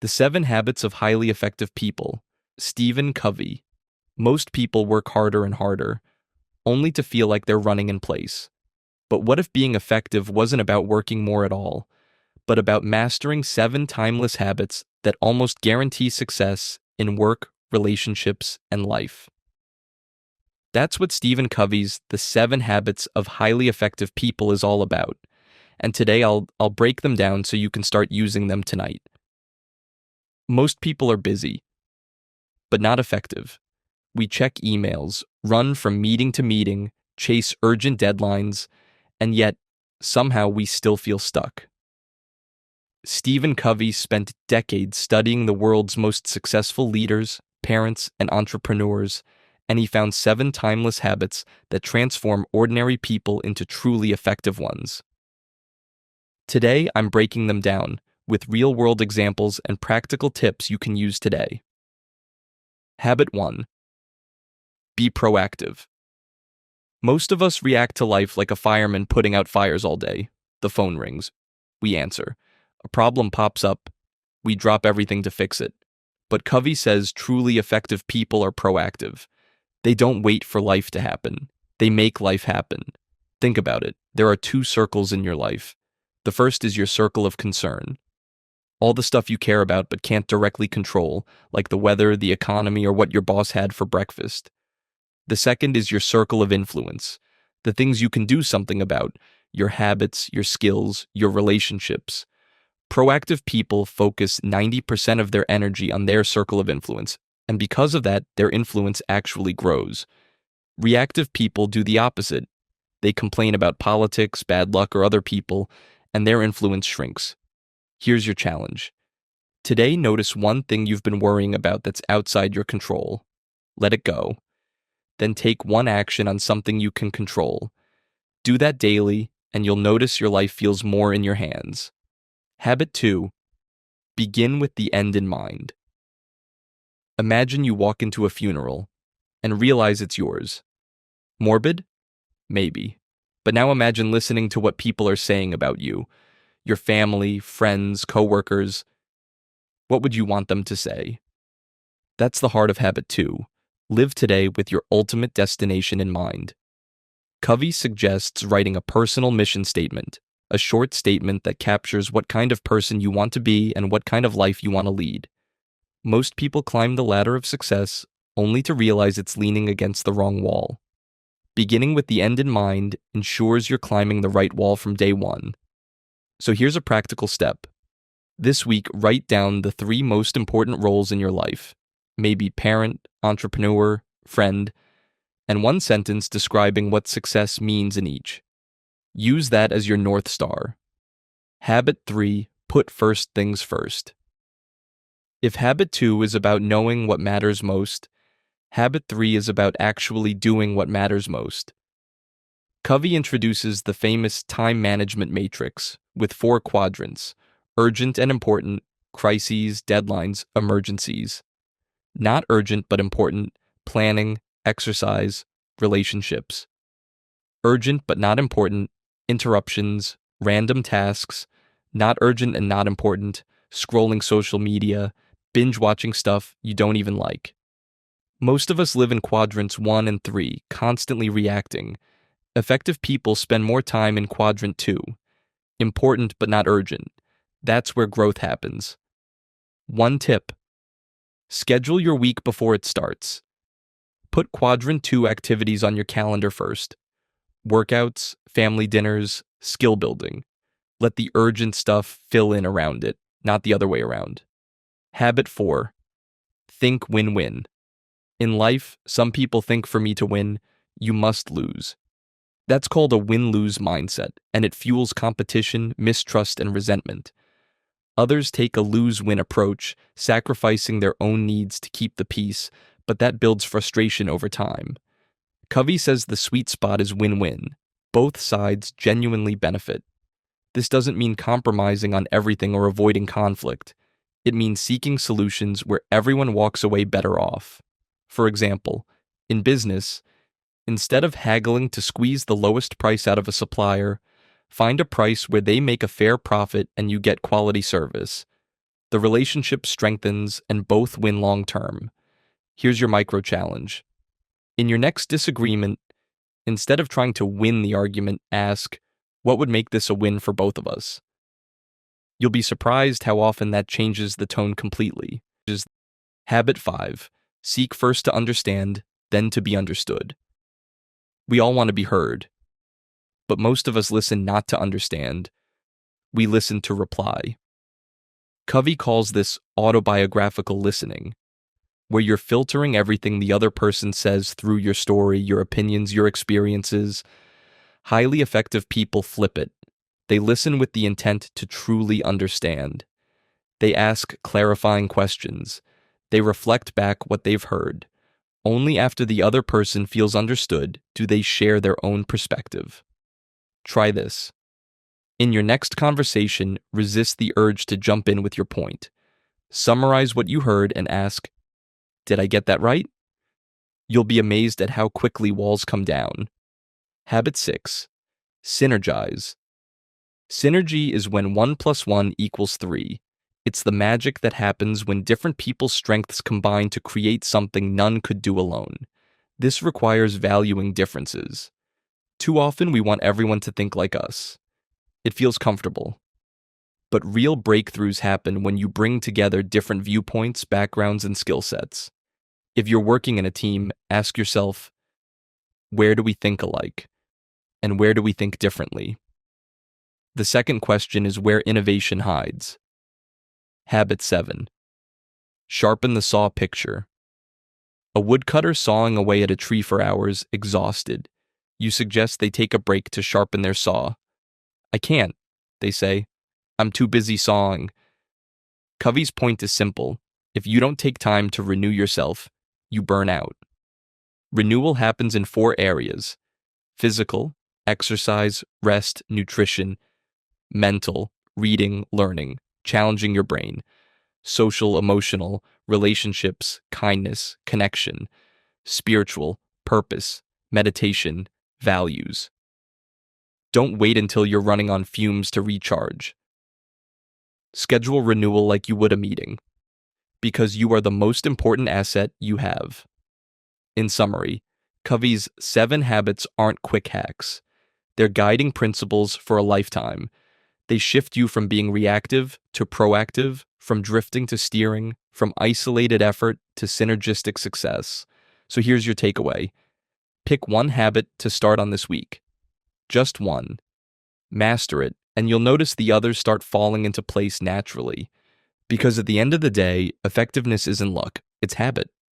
The 7 Habits of Highly Effective People, Stephen Covey. Most people work harder and harder, only to feel like they're running in place. But what if being effective wasn't about working more at all, but about mastering 7 timeless habits that almost guarantee success in work, relationships, and life? That's what Stephen Covey's The 7 Habits of Highly Effective People is all about. And today I'll break them down so you can start using them tonight. Most people are busy, but not effective. We check emails, run from meeting to meeting, chase urgent deadlines, and yet somehow we still feel stuck. Stephen Covey spent decades studying the world's most successful leaders, parents, and entrepreneurs, and he found 7 timeless habits that transform ordinary people into truly effective ones. Today, I'm breaking them down with real-world examples and practical tips you can use today. Habit 1. Be proactive. Most of us react to life like a fireman putting out fires all day. The phone rings. We answer. A problem pops up. We drop everything to fix it. But Covey says truly effective people are proactive. They don't wait for life to happen. They make life happen. Think about it. There are 2 circles in your life. The first is your circle of concern. All the stuff you care about but can't directly control, like the weather, the economy, or what your boss had for breakfast. The second is your circle of influence, the things you can do something about, your habits, your skills, your relationships. Proactive people focus 90% of their energy on their circle of influence, and because of that, their influence actually grows. Reactive people do the opposite. They complain about politics, bad luck, or other people, and their influence shrinks. Here's your challenge. Today, notice one thing you've been worrying about that's outside your control. Let it go. Then take one action on something you can control. Do that daily, and you'll notice your life feels more in your hands. Habit 2. Begin with the end in mind. Imagine you walk into a funeral and realize it's yours. Morbid? Maybe. But now imagine listening to what people are saying about you. Your family, friends, coworkers. What would you want them to say? That's the heart of habit 2. Live today with your ultimate destination in mind. Covey suggests writing a personal mission statement, a short statement that captures what kind of person you want to be and what kind of life you want to lead. Most people climb the ladder of success only to realize it's leaning against the wrong wall. Beginning with the end in mind ensures you're climbing the right wall from day one. So here's a practical step. This week, write down the 3 most important roles in your life. Maybe parent, entrepreneur, friend, and 1 sentence describing what success means in each. Use that as your North Star. Habit 3, put first things first. If habit 2 is about knowing what matters most, habit 3 is about actually doing what matters most. Covey introduces the famous time management matrix with 4 quadrants: urgent and important, crises, deadlines, emergencies. Not urgent but important, planning, exercise, relationships. Urgent but not important, interruptions, random tasks. Not urgent and not important, scrolling social media, binge watching stuff you don't even like. Most of us live in quadrants 1 and 3, constantly reacting. Effective people spend more time in quadrant 2, important but not urgent. That's where growth happens. 1 tip. Schedule your week before it starts. Put quadrant 2 activities on your calendar first. Workouts, family dinners, skill building. Let the urgent stuff fill in around it, not the other way around. Habit 4. Think win-win. In life, some people think for me to win, you must lose. That's called a win-lose mindset, and it fuels competition, mistrust, and resentment. Others take a lose-win approach, sacrificing their own needs to keep the peace, but that builds frustration over time. Covey says the sweet spot is win-win. Both sides genuinely benefit. This doesn't mean compromising on everything or avoiding conflict. It means seeking solutions where everyone walks away better off. For example, in business, instead of haggling to squeeze the lowest price out of a supplier, find a price where they make a fair profit and you get quality service. The relationship strengthens and both win long term. Here's your micro challenge. In your next disagreement, instead of trying to win the argument, ask, what would make this a win for both of us? You'll be surprised how often that changes the tone completely. Habit 5. Seek first to understand, then to be understood. We all want to be heard, but most of us listen not to understand. We listen to reply. Covey calls this autobiographical listening, where you're filtering everything the other person says through your story, your opinions, your experiences. Highly effective people flip it. They listen with the intent to truly understand. They ask clarifying questions. They reflect back what they've heard. Only after the other person feels understood do they share their own perspective. Try this. In your next conversation, resist the urge to jump in with your point. Summarize what you heard and ask, did I get that right? You'll be amazed at how quickly walls come down. Habit 6. Synergize. Synergy is when 1 + 1 = 3. It's the magic that happens when different people's strengths combine to create something none could do alone. This requires valuing differences. Too often we want everyone to think like us. It feels comfortable. But real breakthroughs happen when you bring together different viewpoints, backgrounds, and skill sets. If you're working in a team, ask yourself, where do we think alike? And where do we think differently? The second question is where innovation hides. Habit 7. Sharpen the saw picture. A woodcutter sawing away at a tree for hours, exhausted. You suggest they take a break to sharpen their saw. I can't, they say. I'm too busy sawing. Covey's point is simple. If you don't take time to renew yourself, you burn out. Renewal happens in 4 areas: physical, exercise, rest, nutrition; mental, reading, learning, challenging your brain; social, emotional, relationships, kindness, connection; spiritual, purpose, meditation, values. Don't wait until you're running on fumes to recharge. Schedule renewal like you would a meeting, because you are the most important asset you have. In summary, Covey's 7 habits aren't quick hacks. They're guiding principles for a lifetime. They shift you from being reactive to proactive, from drifting to steering, from isolated effort to synergistic success. So here's your takeaway. Pick one habit to start on this week. Just one. Master it, and you'll notice the others start falling into place naturally. Because at the end of the day, effectiveness isn't luck, it's habit.